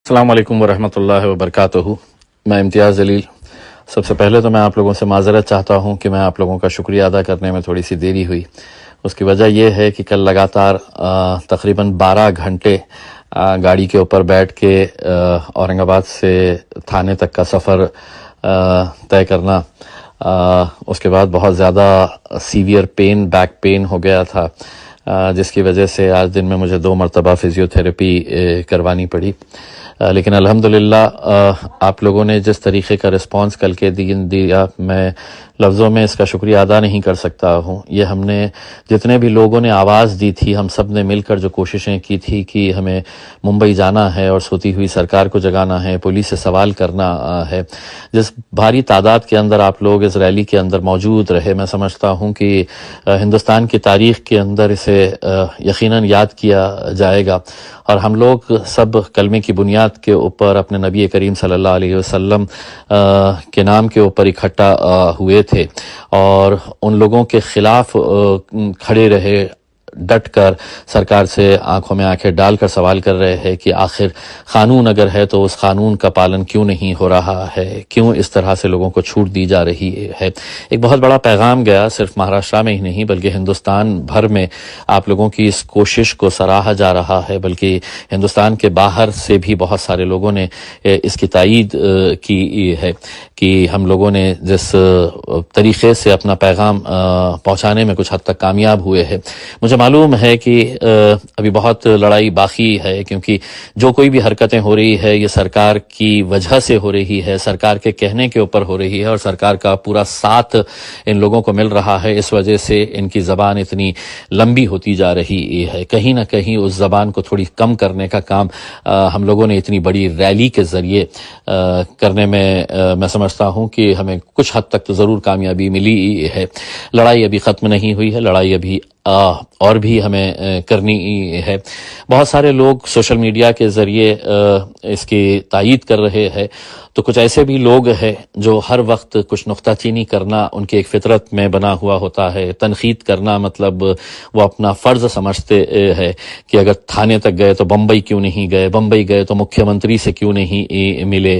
السلام علیکم ورحمۃ اللہ وبرکاتہ۔ میں امتیاز جلیل۔ سب سے پہلے تو میں آپ لوگوں سے معذرت چاہتا ہوں کہ میں آپ لوگوں کا شکریہ ادا کرنے میں تھوڑی سی دیری ہوئی۔ اس کی وجہ یہ ہے کہ کل لگاتار تقریباً 12 گھنٹے گاڑی کے اوپر بیٹھ کے اورنگ آباد سے تھانے تک کا سفر طے کرنا، اس کے بعد بہت زیادہ سیویئر پین، بیک پین ہو گیا تھا، جس کی وجہ سے آج دن میں مجھے 2 مرتبہ فزیو تھراپی کروانی پڑی۔ لیکن الحمدللہ آپ لوگوں نے جس طریقے کا رسپانس کل کے دن دیا، میں لفظوں میں اس کا شکریہ ادا نہیں کر سکتا ہوں۔ یہ ہم نے جتنے بھی لوگوں نے آواز دی تھی، ہم سب نے مل کر جو کوششیں کی تھی کہ ہمیں ممبئی جانا ہے اور سوتی ہوئی سرکار کو جگانا ہے، پولیس سے سوال کرنا ہے، جس بھاری تعداد کے اندر آپ لوگ اس ریلی کے اندر موجود رہے، میں سمجھتا ہوں کہ ہندوستان کی تاریخ کے اندر اسے یقیناً یاد کیا جائے گا۔ اور ہم لوگ سب کلمے کی بنیاد کے اوپر اپنے نبی کریم صلی اللہ علیہ وسلم کے نام کے اوپر اکٹھا ہوئے تھے اور ان لوگوں کے خلاف کھڑے رہے، ڈٹ کر سرکار سے آنکھوں میں آنکھیں ڈال کر سوال کر رہے ہیں کہ آخر قانون اگر ہے تو اس قانون کا پالن کیوں نہیں ہو رہا ہے، کیوں اس طرح سے لوگوں کو چھوٹ دی جا رہی ہے۔ ایک بہت بڑا پیغام گیا، صرف مہاراشٹر میں ہی نہیں بلکہ ہندوستان بھر میں آپ لوگوں کی اس کوشش کو سراہا جا رہا ہے، بلکہ ہندوستان کے باہر سے بھی بہت سارے لوگوں نے اس کی تائید کی ہے کہ ہم لوگوں نے جس طریقے سے اپنا پیغام پہنچانے میں کچھ حد تک کامیاب ہوئے ہیں۔ مجھے معلوم ہے کہ ابھی بہت لڑائی باقی ہے، کیونکہ جو کوئی بھی حرکتیں ہو رہی ہے یہ سرکار کی وجہ سے ہو رہی ہے، سرکار کے کہنے کے اوپر ہو رہی ہے، اور سرکار کا پورا ساتھ ان لوگوں کو مل رہا ہے۔ اس وجہ سے ان کی زبان اتنی لمبی ہوتی جا رہی ہے۔ کہیں نہ کہیں اس زبان کو تھوڑی کم کرنے کا کام ہم لوگوں نے اتنی بڑی ریلی کے ذریعے کرنے میں سمجھتا ہوں کہ ہمیں کچھ حد تک تو ضرور کامیابی ملی ہے۔ لڑائی ابھی ختم نہیں ہوئی ہے، لڑائی ابھی اور بھی ہمیں کرنی ہے۔ بہت سارے لوگ سوشل میڈیا کے ذریعے اس کی تائید کر رہے ہیں، تو کچھ ایسے بھی لوگ ہیں جو ہر وقت کچھ نکتہ چینی کرنا ان کی ایک فطرت میں بنا ہوا ہوتا ہے۔ تنقید کرنا مطلب وہ اپنا فرض سمجھتے ہیں کہ اگر تھانے تک گئے تو بمبئی کیوں نہیں گئے، بمبئی گئے تو مکھیہ منتری سے کیوں نہیں ملے،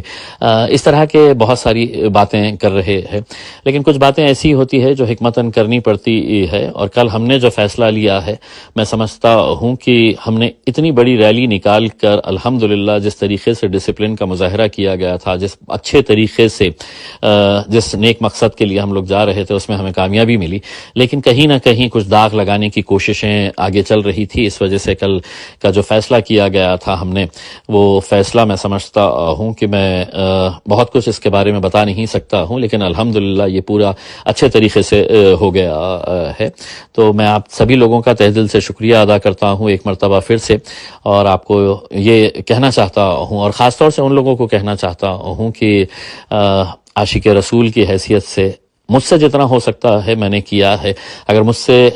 اس طرح کے بہت ساری باتیں کر رہے ہیں۔ لیکن کچھ باتیں ایسی ہوتی ہے جو حکمتاً کرنی پڑتی ہے، اور کل ہم نے جو فیصلہ لیا ہے، میں سمجھتا ہوں کہ ہم نے اتنی بڑی ریلی نکال کر الحمدللہ جس طریقے سے ڈسپلن کا مظاہرہ کیا گیا تھا، جس اچھے طریقے سے جس نیک مقصد کے لیے ہم لوگ جا رہے تھے، اس میں ہمیں کامیابی ملی۔ لیکن کہیں نہ کہیں کچھ داغ لگانے کی کوششیں آگے چل رہی تھی، اس وجہ سے کل کا جو فیصلہ کیا گیا تھا ہم نے، وہ فیصلہ میں سمجھتا ہوں کہ میں بہت کچھ اس کے بارے میں بتا نہیں سکتا ہوں، لیکن الحمدللہ یہ پورا اچھے طریقے سے ہو گیا ہے۔ تو میں آپ سبھی لوگوں کا تہ دل سے شکریہ ادا کرتا ہوں ایک مرتبہ پھر سے، اور آپ کو یہ کہنا چاہتا ہوں، اور خاص طور سے ان لوگوں کو کہنا چاہتا ہوں کہ عاشق رسول کی حیثیت سے مجھ سے جتنا ہو سکتا ہے میں نے کیا ہے۔ اگر مجھ سے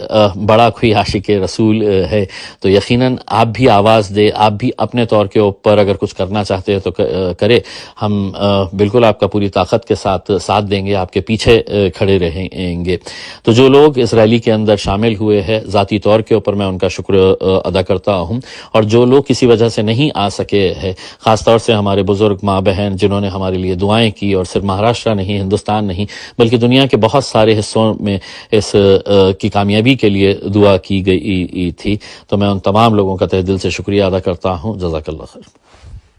بڑا کوئی عاشق رسول ہے تو یقیناً آپ بھی آواز دے، آپ بھی اپنے طور کے اوپر اگر کچھ کرنا چاہتے ہیں تو کرے۔ ہم بالکل آپ کا پوری طاقت کے ساتھ دیں گے، آپ کے پیچھے کھڑے رہیں گے۔ تو جو لوگ اس ریلی کے اندر شامل ہوئے ہیں، ذاتی طور کے اوپر میں ان کا شکر ادا کرتا ہوں، اور جو لوگ کسی وجہ سے نہیں آ سکے ہیں، خاص طور سے ہمارے بزرگ ماں بہن جنہوں نے ہمارے لیے دعائیں کی، اور صرف مہاراشٹر نہیں، ہندوستان نہیں بلکہ دنیا کے بہت سارے حصوں میں اس کی کامیابی کے لیے دعا کی گئی تھی، تو میں ان تمام لوگوں کا تہ دل سے شکریہ ادا کرتا ہوں۔ جزاک اللہ خیر۔